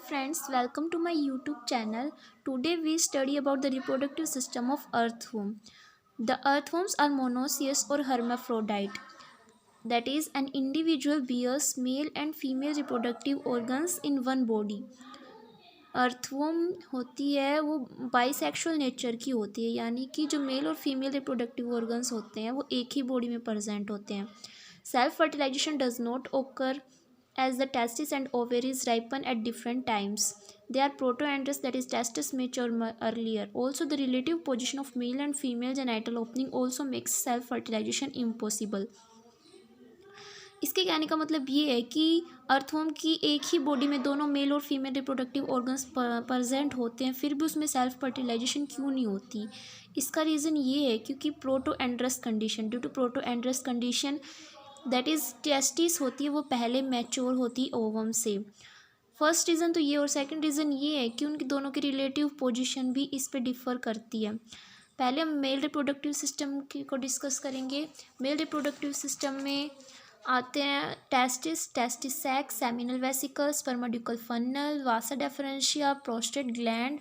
friends, welcome to my YouTube channel. Today we study about the reproductive system of earthworm. The earthworms are monoecious or hermaphrodite. That is, an individual bears male and female reproductive organs in one body. Earthworm होती है वो bisexual nature की होती है, यानी कि जो mail और फीमेल रिप्रोडक्टिव ऑर्गन्स होते हैं वो एक ही बॉडी में प्रेजेंट होते हैं. सेल्फ फर्टिलाइजेशन डज नॉट ओकर as the testes and ovaries ripen at different times. They are protoandrous, that is, testes mature earlier. Also, the relative position of male and female genital opening also makes self fertilization impossible. इसके कहने का मतलब ये है कि earthworm की एक ही body में दोनों मेल और फीमेल रिप्रोडक्टिव ऑर्गन्स प्रेजेंट होते हैं, फिर भी उसमें सेल्फ फर्टिलाइजेशन क्यों नहीं होती. इसका रीज़न ये है क्योंकि protandrous condition, due to protandrous condition that is testis होती है वो पहले मैच्योर होती ओवम से. फर्स्ट रीज़न तो ये, और सेकंड रीज़न ये है कि उनकी दोनों की रिलेटिव पोजीशन भी इस पे डिफ़र करती है. पहले हम मेल रिप्रोडक्टिव सिस्टम को डिस्कस करेंगे. मेल रिप्रोडक्टिव सिस्टम में आते हैं testis, testis sac, seminal vesicle, spermatical funnel, vasa deferentia, prostate gland,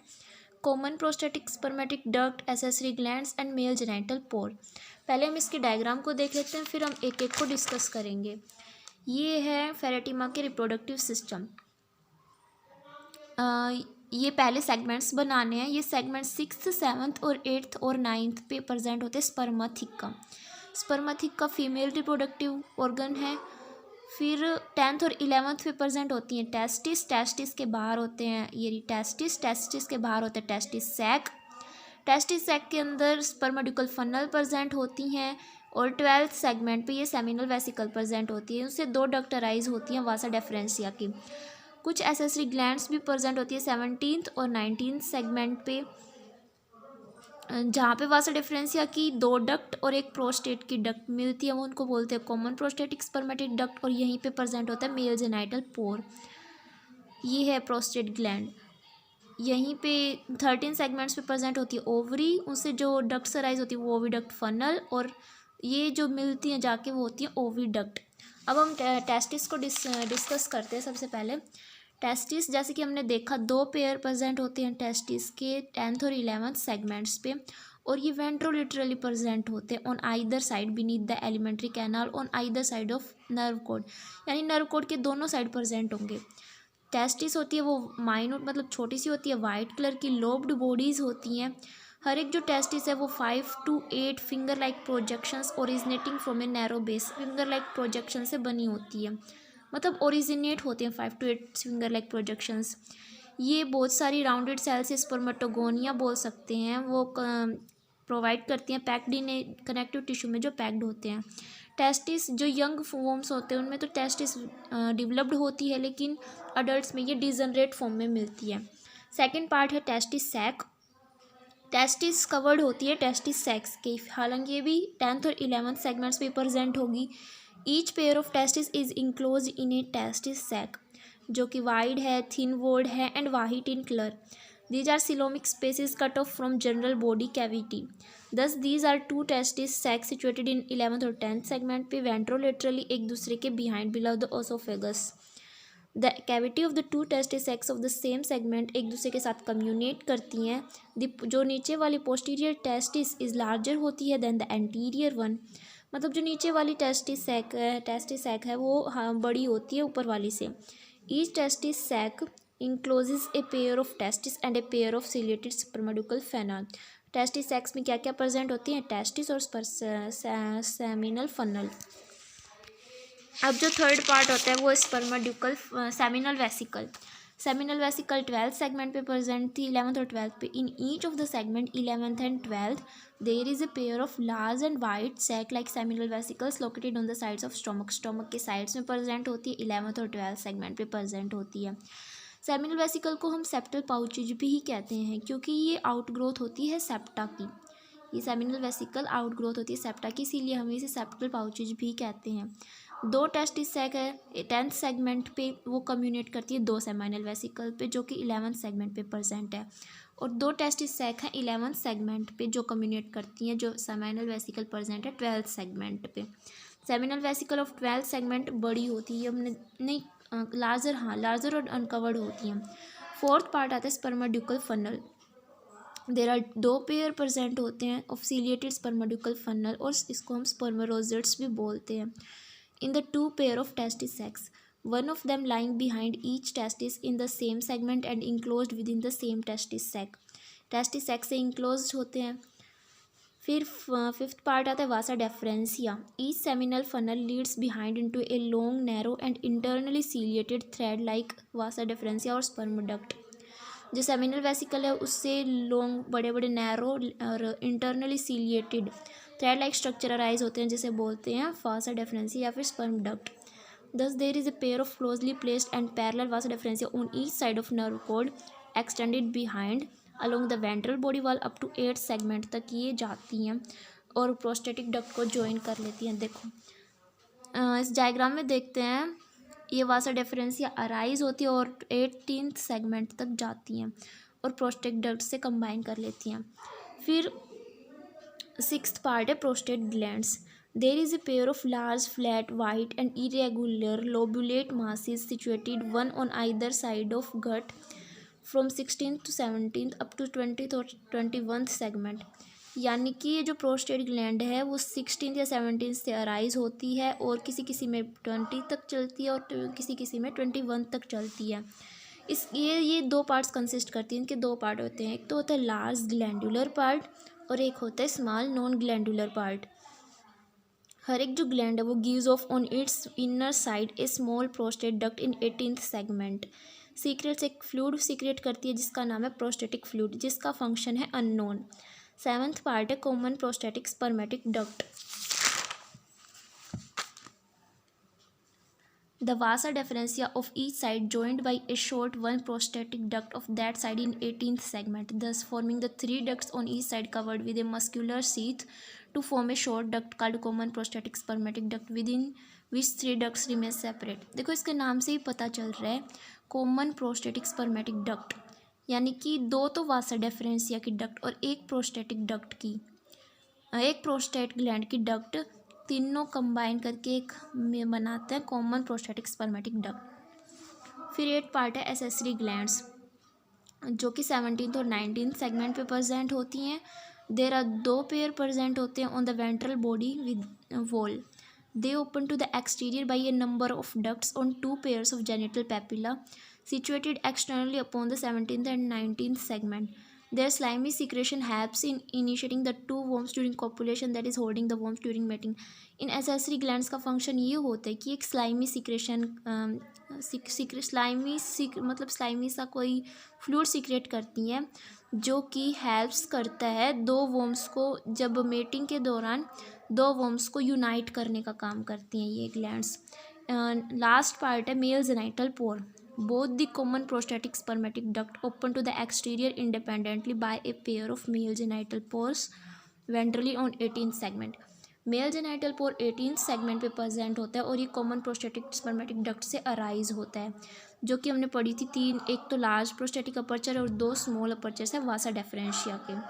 common prostatic spermatic duct, accessory glands and male genital pore. पहले हम इसके डायग्राम को देख लेते हैं, फिर हम एक एक को डिस्कस करेंगे. ये है फेरेटिमा के रिप्रोडक्टिव सिस्टम. ये पहले सेगमेंट्स बनाने हैं. ये सेगमेंट 6th 7th और 8th और 9th पे प्रेजेंट होते हैं. स्पर्माथिका, स्पर्माथिका फीमेल रिप्रोडक्टिव ऑर्गन है. फिर 10th और 11th पे प्रेजेंट होती हैं टेस्टिस. टेस्टिस के बाहर होते हैं ये टेस्टिस. टेस्टिस के बाहर होता है टेस्टिस सैक. टेस्टिस सैक के अंदर स्पर्मेटिकल फनल प्रेजेंट होती हैं. और 12th सेगमेंट पे ये सेमिनल वेसिकल प्रेजेंट होती है. उससे 2 डक्ट अराइज होती हैं वासा डिफरेंशिया की. कुछ एसेसरी ग्लैंड्स भी प्रेजेंट होती है 17th और 19th सेगमेंट पे, जहाँ पे वासा डिफरेंशिया की 2 डक्ट और एक प्रोस्टेट की डक्ट मिलती है, वो उनको बोलते हैं कॉमन प्रोस्टेटिक स्पर्मेटिक डक्ट. और यहीं पे प्रेजेंट होता है मेल जेनिटल पोर. ये है प्रोस्टेट ग्लैंड. यहीं पे 13 सेगमेंट्स पे प्रेजेंट होती है ओवरी. उससे जो डक्ट्स अराइज होती है वो ओविडक्ट फनल, और ये जो मिलती हैं जाके वो होती है ओविडक्ट. अब हम टेस्टिस को डिस्कस करते हैं. सबसे पहले टेस्टिस, जैसे कि हमने देखा 2 पेयर प्रेजेंट होते हैं टेस्टिस के 10th और 11th सेगमेंट्स पे, और ये वेंट्रोलिटरली प्रेजेंट होते हैं on either side beneath the alimentary canal, on either side of nerve code, यानी नर्व कोड के दोनों साइड प्रेजेंट होंगे. टेस्टिस होती है वो माइन्यूट मतलब छोटी सी होती है, वाइट कलर की लोब्ड बॉडीज़ होती हैं. हर एक जो टेस्टिस है वो 5 to 8 finger like projections originating from a narrow base, finger like projection से बनी होती है, मतलब ओरिजिनेट होते हैं 5 to 8 फिंगर लाइक प्रोजेक्शंस. ये बहुत सारी राउंडेड सेल्स स्पर्मेटोगोनिया बोल सकते हैं, वो प्रोवाइड करती हैं पैक्ड इन कनेक्टिव टिश्यू में जो पैक्ड होते हैं. टेस्टिस जो यंग फॉर्म्स होते हैं उनमें तो टेस्टिस डेवलप्ड होती है, लेकिन अडल्ट्स में ये डिजनरेट फॉर्म में मिलती है. सेकेंड पार्ट है टेस्टिस सैक. टेस्टिस कवर्ड होती है टेस्टिस सैक्स के, हालांकि ये भी 10th और 11th सेगमेंट्स पे प्रेजेंट होगी. Each pair of testis is enclose in a testis sac, जो कि वाइड है, थिन वॉल्ड है and white in colour. These are coelomic spaces cut off from general body cavity. Thus, these are 2 testis sacs situated in 11th और 10th segment पे ventrolaterally एक दूसरे के behind below the esophagus. The cavity of the 2 testis sacs of the same segment एक दूसरे के साथ communicate करती हैं. जो नीचे वाली posterior testis is larger होती है than the anterior one. मतलब जो नीचे वाली testis sac है वो बड़ी होती है ऊपर वाली से. Each testis sac encloses a pair of testis and a pair of ciliated spermatical fana. Testis sex में क्या क्या प्रेजेंट होती हैं? टेस्टिस और सेमिनल फनल. अब जो थर्ड पार्ट होता है वो spermatical seminal vesicle. Seminal vesicle 12th segment पे प्रेजेंट थी, 11th और 12th पे. In each of the segment 11th and 12th there is a pair of large and wide sac like seminal vesicles located on the sides of stomach. Stomach के sides में present होती है, 11th और 12th segment पे present होती है. Seminal vesicle को हम सेप्टल पाउचेज भी ही कहते हैं, क्योंकि ये आउटग्रोथ होती है सेप्टा की. ये सेमिनल वेसिकल आउटग्रोथ होती है सेप्टा की, इसीलिए हम इसे सेप्टल पाउचेज भी कहते हैं. 2 टेस्टिस सैक है 10th सेगमेंट पे, वो कम्युनिकेट करती है 2 सेमिनल वेसिकल पे जो कि 11th सेगमेंट पे प्रेजेंट है. और 2 टेस्टिस सैक हैं 11th सेगमेंट पे जो कम्युनिकेट करती हैं, जो सेमिनल वेसिकल प्रेजेंट है 12th सेगमेंट पे. Seminal vesicle of 12th segment बड़ी होती है. हमने नहीं लार्जर और अनकवर्ड होती हैं। फोर्थ पार्ट आता है spermiducal funnel. There are 2 pair present होते हैं ऑफ सीलिएटेड स्पर्मेड्यूकल फनल, और इसको हम स्पर्मेरोजेट्स भी बोलते हैं। In the 2 pair of testis sacs, one of them lying behind each testis in the same segment and enclosed within the same testis sac। Testis sac से enclosed होते हैं। फिर फिफ्थ पार्ट आता है vasa deferentia. Each seminal funnel leads behind into a long narrow and internally ciliated thread like vasa deferentia और spermduct. जो seminal vesicle है उससे लॉन्ग बड़े बड़े नैरो और internally ciliated thread like structure arise होते हैं, जिसे बोलते हैं वासा डेफरेंसिया या फिर स्पर्मडक्ट। Thus, there is a pair of closely placed and parallel vasa differentia on each side of nerve cord, extended behind along the ventral body wall up to 8 segment तक ये जाती हैं और प्रोस्टेटिक डक्ट को ज्वाइन कर लेती हैं। देखो इस डायग्राम में देखते हैं, ये वासा डिफरेंसिया अराइज होती है और 18th सेगमेंट तक जाती हैं और प्रोस्टेट डक्ट से कंबाइन कर लेती हैं। फिर सिक्स्थ पार्ट है prostate glands. There is a pair of large, flat, white and irregular lobulate masses situated one on either side of gut from 16th to 17th up to 20th और 21th segment। यानी कि ये जो prostate gland है वो 16th या 17th से arise होती है और किसी किसी में 20 तक चलती है और किसी किसी में 21 तक चलती है। ये 2 पार्ट्स कंसिस्ट करती हैं। इनके 2 पार्ट होते हैं, एक तो होता है लार्ज ग्लैंडुलर पार्ट और एक होता है स्मॉल नॉन ग्लैंडुलर पार्ट। हर एक जो ग्लैंड है वो gives off on it's inner side A small prostate duct in 18th segment. Secrets एक फ्लूइड सीक्रेट करती है जिसका नाम है प्रोस्टेटिक फ्लूइड, जिसका फंक्शन है अननोन। 7th पार्ट है common prostatic spermatic duct. The vasa differentia of each side joined by a short one prostatic duct of that side in 18th segment, thus forming the 3 ducts on each side covered with a muscular sheath to form a short duct called common prostatic spermatic duct within which 3 ducts remain separate। देखो इसके नाम से ही पता चल रहा है common prostatic spermatic duct, यानी कि 2 तो वासा डिफरेंसिया की डक्ट और एक प्रोस्टेटिक डक्ट की, एक प्रोस्टेट ग्लैंड की डक्ट, तीनों कंबाइन करके एक में बनाते हैं कॉमन प्रोस्टेटिक स्पर्मेटिक डक्ट। फिर 8 पार्ट है एसेसरी ग्लैंड्स, जो कि 17th और 19th सेगमेंट पे प्रेजेंट होती हैं। देर आर 2 पेयर प्रेजेंट होते हैं on the ventral body with wall. They open to the exterior by a number of ducts on 2 pairs of genital papilla situated externally upon the 17th and 19th segment। Their slimy secretion helps in initiating the 2 worms during copulation, that is holding the worms during mating। In accessory glands का function ये होता है कि एक slimy secretion मतलब slimy सा कोई fluid secret करती हैं, जो कि हेल्प्स करता है 2 वर्म्स को, जब मेटिंग के दौरान 2 वर्म्स को यूनाइट करने का काम करती हैं ये ग्लैंड्स। लास्ट पार्ट है male genital pore. Both the common prostatic spermatic duct open to the exterior independently by a pair of male genital pores ventrally on 18th segment। Male genital pore 18th segment पे present होता है और ये common prostatic spermatic duct से arise होता है, जो कि हमने पढ़ी थी 3, एक तो लार्ज प्रोस्टेटिक अपर्चर और 2 स्मॉल अपर्चर है वासा डिफरेंशिया के।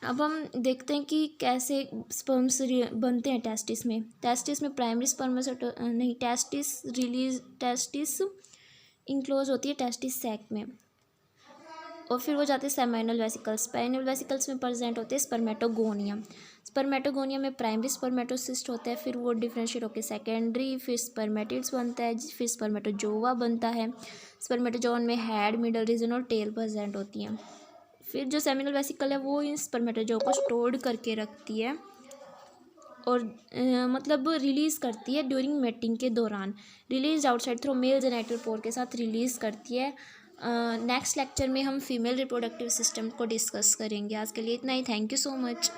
अब हम देखते हैं कि कैसे स्पर्म्स बनते हैं टेस्टिस में। टेस्टिस में प्राइमरी टेस्टिस इंक्लोज होती है टेस्टिस सैक में, और फिर वो जाते हैं सेमाइनल वेसिकल्स। पेनिनल वेसिकल्स में प्रेजेंट होते हैं स्पर्मेटोगोनिया। स्पर्मेटोगोनिया में प्राइमरी स्पर्मेटोसिस्ट होता है, फिर वो डिफ्रेंशिएट होकर सेकेंडरी, फिर स्पर्मेटिड्स बनता है, फिर स्पर्मेटोजोवा बनता है। स्पर्मेटोजोन में हेड, मिडल रीजन और टेल प्रेजेंट होती हैं। फिर जो सेमिनल वेसिकल है वो इन स्पर्मेटोजोआ को स्टोर्ड करके रखती है और मतलब रिलीज़ करती है ड्यूरिंग मेटिंग के दौरान। Release outside through male genital pore के साथ रिलीज़ करती है। नेक्स्ट लेक्चर में हम फीमेल रिप्रोडक्टिव सिस्टम को डिस्कस करेंगे। आज के लिए इतना ही। Thank you so much.